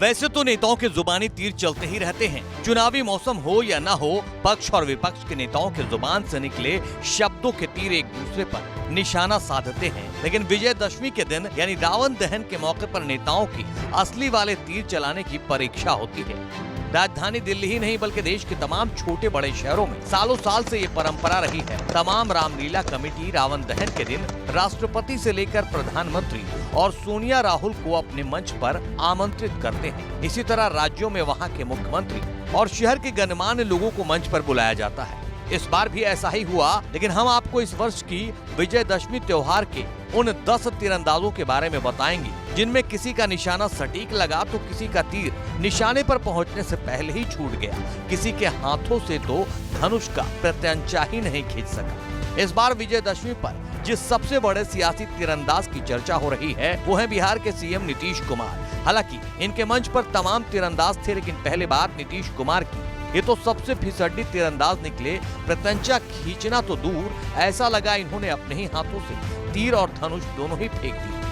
वैसे तो नेताओं के जुबानी तीर चलते ही रहते हैं। चुनावी मौसम हो या न हो, पक्ष और विपक्ष के नेताओं के जुबान से निकले शब्दों के तीर एक दूसरे पर निशाना साधते हैं। लेकिन विजयदशमी के दिन यानी रावण दहन के मौके पर नेताओं की असली वाले तीर चलाने की परीक्षा होती है। राजधानी दिल्ली ही नहीं बल्कि देश के तमाम छोटे बड़े शहरों में सालों साल से ये परंपरा रही है। तमाम रामलीला कमेटी रावण दहन के दिन राष्ट्रपति से लेकर प्रधानमंत्री और सोनिया राहुल को अपने मंच पर आमंत्रित करते हैं। इसी तरह राज्यों में वहां के मुख्यमंत्री और शहर के गणमान्य लोगों को मंच पर बुलाया जाता है। इस बार भी ऐसा ही हुआ, लेकिन हम आपको इस वर्ष की विजयदशमी त्योहार के उन 10 तीरंदाजों के बारे में बताएंगे जिनमें किसी का निशाना सटीक लगा तो किसी का तीर निशाने पर पहुंचने से पहले ही छूट गया। किसी के हाथों से तो धनुष का प्रत्यंचा ही नहीं खींच सका। इस बार विजयदशमी पर जिस सबसे बड़े सियासी तीरंदाज की चर्चा हो रही है वो है बिहार के सीएम नीतीश कुमार। हालांकि इनके मंच पर तमाम तीरंदाज थे, लेकिन पहले बात नीतीश कुमार की। ये तो सबसे फिसड्डी तीरंदाज निकले। प्रत्यंचा खींचना तो दूर, ऐसा लगा इन्होंने अपने ही हाथों से तीर और धनुष दोनों ही फेंक दिए।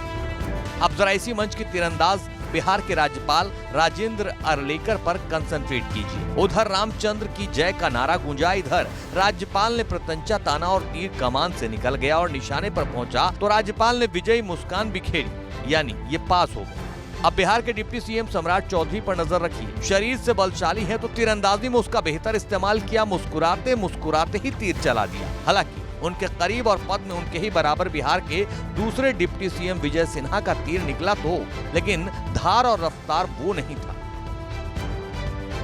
अब जरा इसी मंच के तीरंदाज बिहार के राज्यपाल राजेंद्र अर्लेकर पर कंसंट्रेट कीजिए। उधर रामचंद्र की जय का नारा गूंजा, इधर राज्यपाल ने प्रत्यंचा ताना और तीर कमान से निकल गया और निशाने पर पहुंचा तो राज्यपाल ने विजयी मुस्कान बिखेरी, यानी ये पास हो गया। अब बिहार के डिप्टी सीएम सम्राट चौधरी पर नजर रखिए। शरीर से बलशाली है तो तीरंदाजी में उसका बेहतर इस्तेमाल किया। मुस्कुराते मुस्कुराते ही तीर चला दिया। हालांकि उनके करीब और पद में उनके ही बराबर बिहार के दूसरे डिप्टी सीएम विजय सिन्हा का तीर निकला तो, लेकिन धार और रफ्तार वो नहीं था।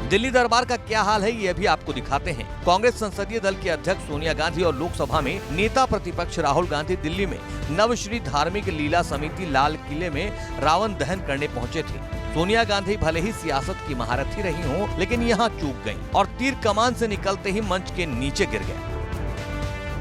दिल्ली दरबार का क्या हाल है ये भी आपको दिखाते हैं। कांग्रेस संसदीय दल की अध्यक्ष सोनिया गांधी और लोकसभा में नेता प्रतिपक्ष राहुल गांधी दिल्ली में नवश्री धार्मिक लीला समिति लाल किले में रावण दहन करने पहुंचे थे। सोनिया गांधी भले ही सियासत की महारथी रही हो, लेकिन यहाँ चूक गयी और तीर कमान से निकलते ही मंच के नीचे गिर गए।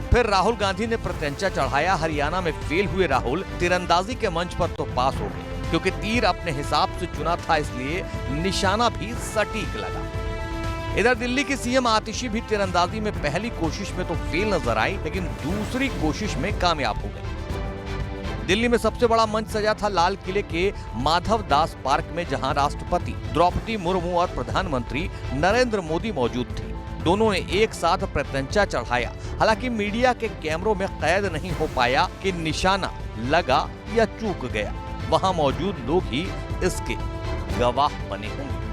फिर राहुल गांधी ने प्रत्यंचा चढ़ाया। हरियाणा में फेल हुए राहुल तीरंदाजी के मंच पर तो पास हो गए, क्योंकि तीर अपने हिसाब से चुना था, इसलिए निशाना भी सटीक लगा। इधर दिल्ली की सीएम आतिशी भी तीरंदाजी में पहली कोशिश में तो फेल नजर आई, लेकिन दूसरी कोशिश में कामयाब हो गई। दिल्ली में सबसे बड़ा मंच सजा था लाल किले के माधव दास पार्क में, जहां राष्ट्रपति द्रौपदी मुर्मू और प्रधानमंत्री नरेंद्र मोदी मौजूद थे। दोनों ने एक साथ प्रत्यंचा चढ़ाया। हालांकि मीडिया के कैमरों में कैद नहीं हो पाया कि निशाना लगा या चूक गया। वहां मौजूद लोग ही इसके गवाह बने होंगे।